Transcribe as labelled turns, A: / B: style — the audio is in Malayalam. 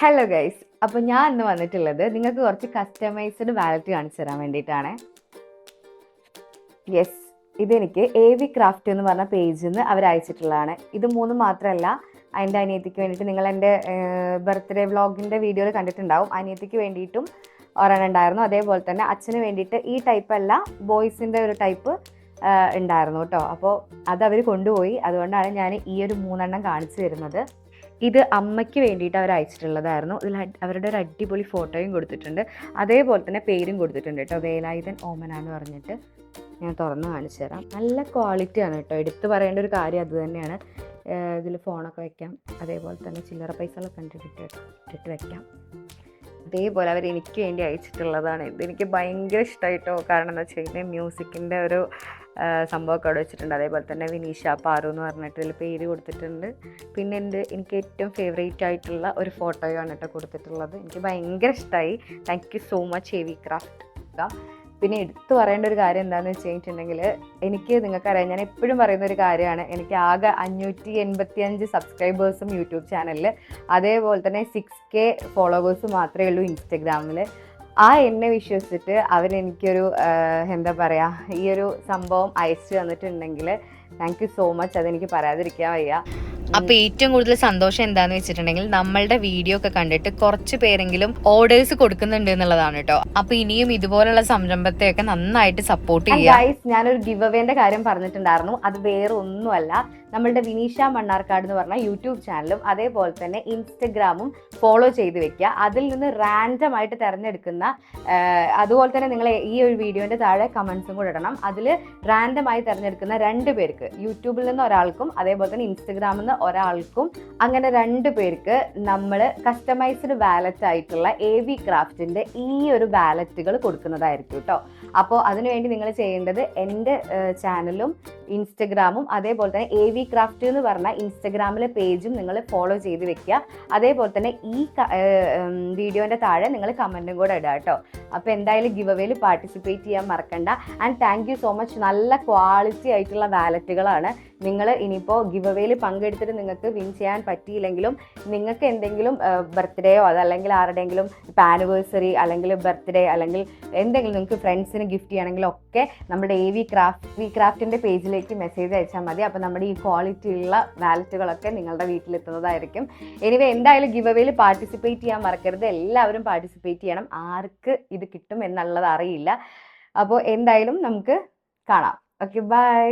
A: ഹലോ ഗൈസ്, അപ്പോൾ ഞാൻ ഇന്ന് വന്നിട്ടുള്ളത് നിങ്ങൾക്ക് കുറച്ച് കസ്റ്റമൈസ്ഡ് വാലറ്റ് കാണിച്ചു തരാൻ വേണ്ടിയിട്ടാണ്. യെസ്, ഇതെനിക്ക് AV ക്രാഫ്റ്റ് എന്ന് പറഞ്ഞ പേജിൽ നിന്ന് അവർ അയച്ചിട്ടുള്ളതാണ്. ഇത് മൂന്ന് മാത്രമല്ല, അതിൻ്റെ അനിയത്തിക്ക് വേണ്ടിയിട്ട് നിങ്ങൾ എൻ്റെ ബർത്ത്ഡേ വ്ളോഗിൻ്റെ വീഡിയോയിൽ കണ്ടിട്ടുണ്ടാവും. അനിയത്തിക്ക് വേണ്ടിയിട്ടും ഒരെണ്ണം ഉണ്ടായിരുന്നു. അതേപോലെ തന്നെ അച്ഛന് വേണ്ടിയിട്ട് ഈ ടൈപ്പ് അല്ല, ബോയ്സിൻ്റെ ഒരു ടൈപ്പ് ഉണ്ടായിരുന്നു കേട്ടോ. അപ്പോൾ അതവർ കൊണ്ടുപോയി. അതുകൊണ്ടാണ് ഞാൻ ഈ ഒരു 3 കാണിച്ചു തരുന്നത്. ഇത് അമ്മയ്ക്ക് വേണ്ടിയിട്ട് അവർ അയച്ചിട്ടുള്ളതായിരുന്നു. ഇതിൽ അവരുടെ ഒരു അടിപൊളി ഫോട്ടോയും കൊടുത്തിട്ടുണ്ട്, അതേപോലെ തന്നെ പേരും കൊടുത്തിട്ടുണ്ട് കേട്ടോ. വേലായുധൻ ഓമന എന്ന് പറഞ്ഞിട്ട്. ഞാൻ തുറന്ന് കാണിച്ചു തരാം. നല്ല ക്വാളിറ്റിയാണ് കേട്ടോ. എടുത്തു പറയേണ്ട ഒരു കാര്യം അത് തന്നെയാണ്. ഇതിൽ ഫോണൊക്കെ വയ്ക്കാം, അതേപോലെ തന്നെ ചില്ലറ പൈസകളൊക്കെ ഇട്ടിട്ട് വയ്ക്കാം. അതേപോലെ അവർ എനിക്ക് വേണ്ടി അയച്ചിട്ടുള്ളതാണ്. ഇതെനിക്ക് ഭയങ്കര ഇഷ്ടമായിട്ടോ. കാരണം എന്താ വെച്ച് കഴിഞ്ഞാൽ മ്യൂസിക്കിൻ്റെ ഒരു സംഭവമൊക്കെ അവിടെ വെച്ചിട്ടുണ്ട്. അതേപോലെ തന്നെ വിനീഷ പാറു എന്ന് പറഞ്ഞിട്ട് ഇതിൽ പേര് കൊടുത്തിട്ടുണ്ട്. പിന്നെ എനിക്ക് ഏറ്റവും ഫേവറേറ്റ് ആയിട്ടുള്ള ഒരു ഫോട്ടോയാണ് കേട്ടോ കൊടുത്തിട്ടുള്ളത്. എനിക്ക് ഭയങ്കര ഇഷ്ടമായി. Thank you so much AV craft. പിന്നെ എടുത്തു പറയേണ്ട ഒരു കാര്യം എന്താണെന്ന് വെച്ച് കഴിഞ്ഞിട്ടുണ്ടെങ്കിൽ, എനിക്ക് നിങ്ങൾക്കറിയാം, ഞാൻ എപ്പോഴും പറയുന്ന ഒരു കാര്യമാണ്, എനിക്ക് ആകെ 585 സബ്സ്ക്രൈബേഴ്സും യൂട്യൂബ് ചാനലിൽ, അതേപോലെ തന്നെ 6K ഫോളോവേഴ്സ് മാത്രമേ ഉള്ളൂ ഇൻസ്റ്റഗ്രാമിൽ. എന്നെ വിശ്വസിച്ചിട്ട് അവരെനിക്കൊരു എന്താ പറയുക, ഈ ഒരു സംഭവം അയച്ചു തന്നിട്ടുണ്ടെങ്കിൽ താങ്ക് യു സോ മച്ച്. അതെനിക്ക് പറയാതിരിക്കാൻ വയ്യ. അപ്പോൾ ഏറ്റവും കൂടുതൽ സന്തോഷം എന്താണെന്ന് വെച്ചിട്ടുണ്ടെങ്കിൽ, നമ്മളുടെ വീഡിയോ ഒക്കെ കണ്ടിട്ട് കുറച്ച് പേരെങ്കിലും ഓർഡേഴ്സ് കൊടുക്കുന്നുണ്ട് എന്നുള്ളതാണ് കേട്ടോ. അപ്പോൾ ഇനിയും ഇതുപോലുള്ള സംരംഭത്തെയൊക്കെ നന്നായിട്ട് സപ്പോർട്ട് ചെയ്യുക. ഗൈസ്, ഞാനൊരു ഗിവ് അവേന്റെ കാര്യം പറഞ്ഞിട്ടുണ്ടായിരുന്നു. അത് വേറെ ഒന്നുമല്ല, നമ്മളുടെ വിനീഷ മണ്ണാർക്കാട് എന്ന് പറഞ്ഞ യൂട്യൂബ് ചാനലും അതേപോലെ തന്നെ ഇൻസ്റ്റഗ്രാമും ഫോളോ ചെയ്ത് വെക്കുക. അതിൽ നിന്ന് റാൻഡം ആയിട്ട് തിരഞ്ഞെടുക്കുന്ന, അതുപോലെ തന്നെ നിങ്ങൾ ഈ ഒരു വീഡിയോന്റെ താഴെ കമന്റ്സും കൂടെ ഇടണം. അതിൽ റാൻഡം ആയി തിരഞ്ഞെടുക്കുന്ന 2 പേർക്ക്, യൂട്യൂബിൽ നിന്ന് ഒരാൾക്കും അതേപോലെ തന്നെ ഇൻസ്റ്റഗ്രാമിൽ നിന്ന് ഒരാൾക്കും, അങ്ങനെ 2 പേർക്ക് നമ്മൾ കസ്റ്റമൈസ്ഡ് വാലറ്റ് ആയിട്ടുള്ള AV ക്രാഫ്റ്റിന്റെ ഈ ഒരു വാലറ്റുകൾ കൊടുക്കുന്നതായിരിക്കും കേട്ടോ. അപ്പോൾ അതിനുവേണ്ടി നിങ്ങൾ ചെയ്യേണ്ടത് എൻ്റെ ചാനലും ഇൻസ്റ്റഗ്രാമും അതേപോലെ തന്നെ AV ക്രാഫ്റ്റ് എന്ന് പറഞ്ഞ ഇൻസ്റ്റഗ്രാമിലെ പേജും നിങ്ങൾ ഫോളോ ചെയ്ത് വെക്കുക. അതേപോലെ തന്നെ ഈ വീഡിയോൻ്റെ താഴെ നിങ്ങൾ കമൻറ്റും കൂടെ ഇടുക കേട്ടോ. അപ്പോൾ എന്തായാലും ഗിവ് അവേയിൽ പാർട്ടിസിപ്പേറ്റ് ചെയ്യാൻ മറക്കണ്ട. And thank you so much. നല്ല ക്വാളിറ്റി ആയിട്ടുള്ള വാലറ്റുകളാണ്. നിങ്ങൾ ഇനിയിപ്പോൾ ഗിവ് അവേയിൽ പങ്കെടുത്തിട്ട് നിങ്ങൾക്ക് വിൻ ചെയ്യാൻ പറ്റിയില്ലെങ്കിലും, നിങ്ങൾക്ക് എന്തെങ്കിലും ബർത്ത്ഡേയോ അതല്ലെങ്കിൽ ആരുടെയെങ്കിലും ഇപ്പോൾ ആനിവേഴ്സറി അല്ലെങ്കിൽ ബർത്ത്ഡേ അല്ലെങ്കിൽ എന്തെങ്കിലും നിങ്ങൾക്ക് ഫ്രണ്ട്സിന് ഗിഫ്റ്റ് ചെയ്യണമെങ്കിലും ഒക്കെ നമ്മുടെ AV ക്രാഫ്റ്റിൻ്റെ പേജിലേക്ക് മെസ്സേജ് അയച്ചാൽ മതി. അപ്പോൾ നമ്മുടെ ഈ ക്വാളിറ്റിയുള്ള വാലറ്റുകളൊക്കെ നിങ്ങളുടെ വീട്ടിലെത്തുന്നതായിരിക്കും. എനിവേ, എന്തായാലും ഗിവ് അവേയിൽ പാർട്ടിസിപ്പേറ്റ് ചെയ്യാൻ മറക്കരുത്. എല്ലാവരും പാർട്ടിസിപ്പേറ്റ് ചെയ്യണം. ആർക്ക് ഇത് കിട്ടും എന്നുള്ളത് അറിയില്ല. അപ്പോൾ എന്തായാലും നമുക്ക് കാണാം. Okay, by.